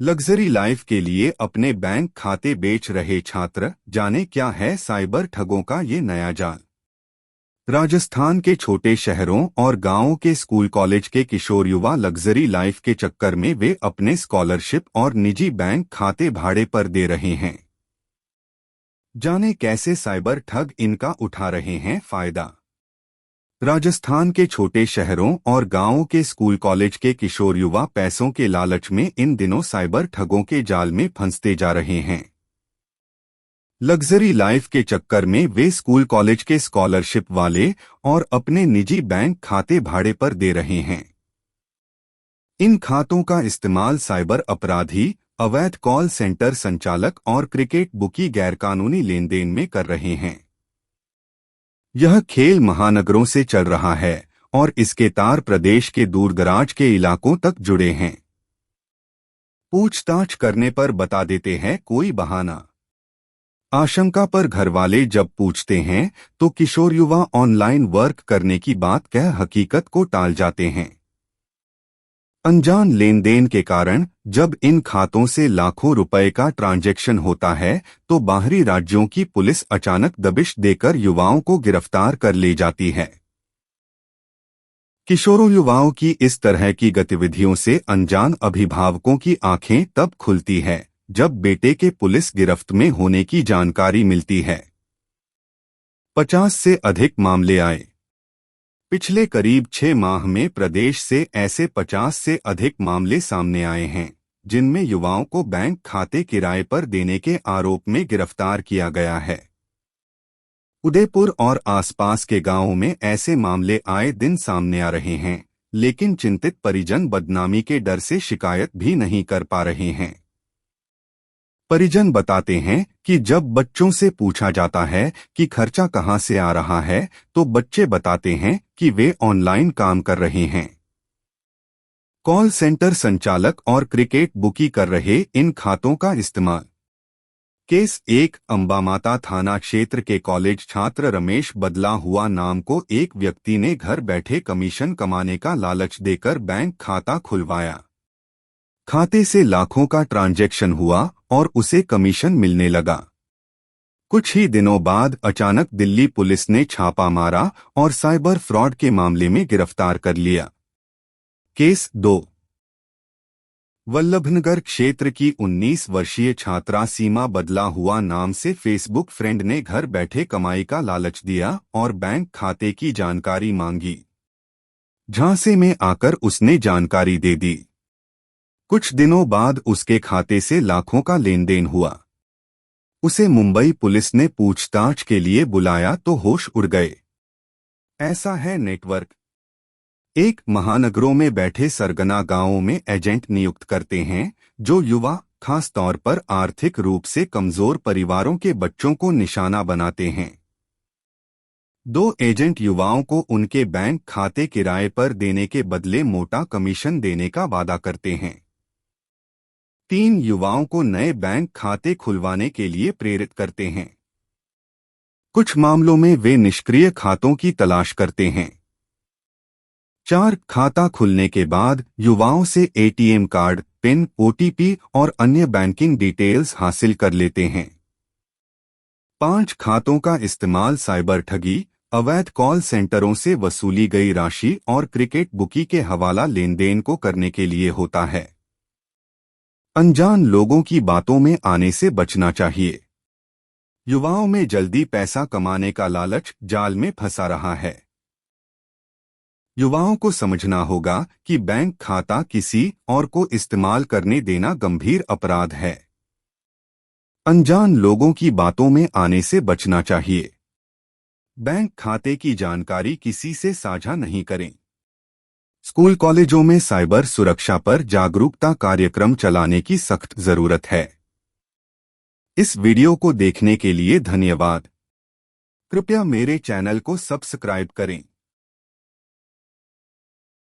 Luxury life के लिए अपने बैंक खाते बेच रहे छात्र, जाने क्या है साइबर ठगों का ये नया जाल। राजस्थान के छोटे शहरों और गांवों के स्कूल कॉलेज के किशोर युवा लग्जरी लाइफ के चक्कर में वे अपने स्कॉलरशिप और निजी बैंक खाते भाड़े पर दे रहे हैं। जाने कैसे साइबर ठग इनका उठा रहे हैं फायदा। राजस्थान के छोटे शहरों और गांवों के स्कूल कॉलेज के किशोर युवा पैसों के लालच में इन दिनों साइबर ठगों के जाल में फंसते जा रहे हैं। लग्जरी लाइफ के चक्कर में वे स्कूल कॉलेज के स्कॉलरशिप वाले और अपने निजी बैंक खाते भाड़े पर दे रहे हैं। इन खातों का इस्तेमाल साइबर अपराधी, अवैध कॉल सेंटर संचालक और क्रिकेट बुकी गैरकानूनी लेन देन में कर रहे हैं। यह खेल महानगरों से चल रहा है और इसके तार प्रदेश के दूरदराज के इलाकों तक जुड़े हैं। पूछताछ करने पर बता देते हैं कोई बहाना। आशंका पर घरवाले जब पूछते हैं तो किशोर युवा ऑनलाइन वर्क करने की बात कह हकीकत को टाल जाते हैं। अनजान लेन देन के कारण जब इन खातों से लाखों रुपए का ट्रांजैक्शन होता है तो बाहरी राज्यों की पुलिस अचानक दबिश देकर युवाओं को गिरफ्तार कर ले जाती है। किशोरों युवाओं की इस तरह की गतिविधियों से अनजान अभिभावकों की आंखें तब खुलती है जब बेटे के पुलिस गिरफ्त में होने की जानकारी मिलती है। 50 से अधिक मामले आए। पिछले करीब 6 माह में प्रदेश से ऐसे 50 से अधिक मामले सामने आए हैं जिनमें युवाओं को बैंक खाते किराए पर देने के आरोप में गिरफ्तार किया गया है। उदयपुर और आसपास के गांवों में ऐसे मामले आए दिन सामने आ रहे हैं, लेकिन चिंतित परिजन बदनामी के डर से शिकायत भी नहीं कर पा रहे हैं। परिजन बताते हैं कि जब बच्चों से पूछा जाता है कि खर्चा कहां से आ रहा है तो बच्चे बताते हैं कि वे ऑनलाइन काम कर रहे हैं। कॉल सेंटर संचालक और क्रिकेट बुकी कर रहे इन खातों का इस्तेमाल। केस 1 अंबामाता थाना क्षेत्र के कॉलेज छात्र रमेश बदला हुआ नाम को एक व्यक्ति ने घर बैठे कमीशन कमाने का लालच देकर बैंक खाता खुलवाया। खाते से लाखों का ट्रांजैक्शन हुआ और उसे कमीशन मिलने लगा। कुछ ही दिनों बाद अचानक दिल्ली पुलिस ने छापा मारा और साइबर फ्रॉड के मामले में गिरफ्तार कर लिया। केस 2 वल्लभनगर क्षेत्र की 19 वर्षीय छात्रा सीमा बदला हुआ नाम से फेसबुक फ्रेंड ने घर बैठे कमाई का लालच दिया और बैंक खाते की जानकारी मांगी। झांसे में आकर उसने जानकारी दे दी। कुछ दिनों बाद उसके खाते से लाखों का लेन देन हुआ। उसे मुंबई पुलिस ने पूछताछ के लिए बुलाया तो होश उड़ गए। ऐसा है नेटवर्क। एक महानगरों में बैठे सरगना गांवों में एजेंट नियुक्त करते हैं जो युवा, खास तौर पर आर्थिक रूप से कमजोर परिवारों के बच्चों को निशाना बनाते हैं। 2 एजेंट युवाओं को उनके बैंक खाते किराए पर देने के बदले मोटा कमीशन देने का वादा करते हैं। 3 युवाओं को नए बैंक खाते खुलवाने के लिए प्रेरित करते हैं। कुछ मामलों में वे निष्क्रिय खातों की तलाश करते हैं। 4 खाता खुलने के बाद युवाओं से एटीएम कार्ड, पिन, ओटीपी और अन्य बैंकिंग डिटेल्स हासिल कर लेते हैं। 5 खातों का इस्तेमाल साइबर ठगी, अवैध कॉल सेंटरों से वसूली गई राशि और क्रिकेट बुकी के हवाला लेन देन को करने के लिए होता है। अनजान लोगों की बातों में आने से बचना चाहिए। युवाओं में जल्दी पैसा कमाने का लालच जाल में फंसा रहा है। युवाओं को समझना होगा कि बैंक खाता किसी और को इस्तेमाल करने देना गंभीर अपराध है। अनजान लोगों की बातों में आने से बचना चाहिए। बैंक खाते की जानकारी किसी से साझा नहीं करें। स्कूल कॉलेजों में साइबर सुरक्षा पर जागरूकता कार्यक्रम चलाने की सख्त जरूरत है। इस वीडियो को देखने के लिए धन्यवाद। कृपया मेरे चैनल को सब्सक्राइब करें।